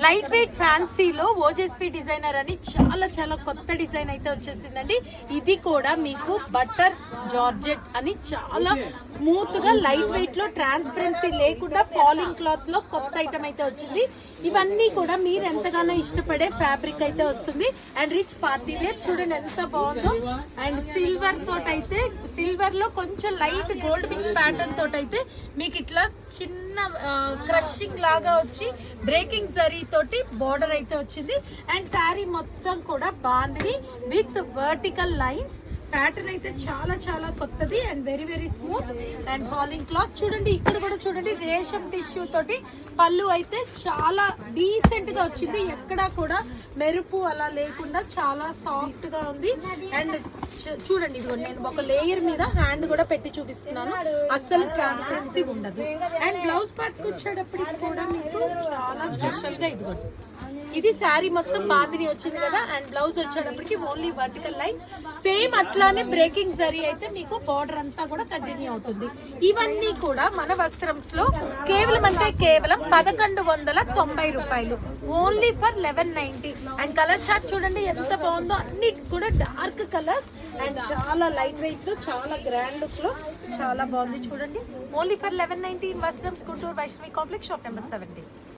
Light weight ఫ్యాన్సీలో ఓజెస్వి designer అని చాలా చాలా కొత్త డిజైన్ అయితే వచ్చేసిందండి. ఇది కూడా మీకు బటర్ జార్జెట్ అని చాలా స్మూత్ గా లైట్ వెయిట్ లో ట్రాన్స్పరెన్సీ లేకుండా ఫాలింగ్ క్లాత్ లో కొత్త ఐటమ్ అయితే వచ్చింది. ఇవన్నీ కూడా మీరు ఎంతగానో ఇష్టపడే ఫ్యాబ్రిక్ అయితే వస్తుంది. అండ్ రిచ్ పార్టీ వేర్ చూడండి ఎంత బాగుందో. అండ్ సిల్వర్ తోటైతే సిల్వర్ లో కొంచెం లైట్ గోల్డ్ మిక్స్ ప్యాటర్న్ తోటైతే మీకు ఇట్లా చిన్న క్రషింగ్ లాగా వచ్చి బ్రేకింగ్ జరీ తోటి బోర్డర్ అయితే వచ్చింది. అండ్ శారీ మొత్తం కూడా bandhani with vertical lines. Pattern అయితే చాలా చాలా కొత్తది and very very smooth and falling cloth. చూడండి ఇక్కడ కూడా చూడండి రేషం టిష్యూ తోటి పళ్ళు అయితే చాలా డీసెంట్ గా వచ్చింది. ఎక్కడా కూడా మెరుపు అలా లేకుండా చాలా సాఫ్ట్ గా ఉంది. అండ్ చూడండి ఇది నేను ఒక లేయర్ మీద హ్యాండ్ కూడా పెట్టి చూపిస్తున్నాను, అస్సలు ట్రాన్స్పరెన్సీ ఉండదు. అండ్ బ్లౌజ్ పార్ట్ కి వచ్చేటప్పటికి కూడా మీకు చాలా స్పెషల్ గా ఇదిగోండి ఇది శారీ మొత్తం బాందిని వచ్చింది కదా. అండ్ బ్లౌజ్ వచ్చేటప్పటికి ఓన్లీ వర్టికల్ లైన్స్ సేమ్ అట్లానే బ్రేకింగ్ జరీ అయితే మీకు బార్డర్ అంతా కూడా కంటిన్యూ అవుతుంది. ఇవన్నీ కూడా మన వస్త్రంస్ లో కేవలం అంటే కేవలం 1190 రూపాయలు only for 1190. And colour chart చూడండి ఎంత బాగుందో, అన్ని కూడా డార్క్ కలర్స్ అండ్ చాలా లైట్ వెయిట్ లో చాలా గ్రాండ్ లుక్ లో చాలా బాగుంది. చూడండి only for 1190 వస్త్రంస్, Guntur Vaishnavi complex, shop number 70.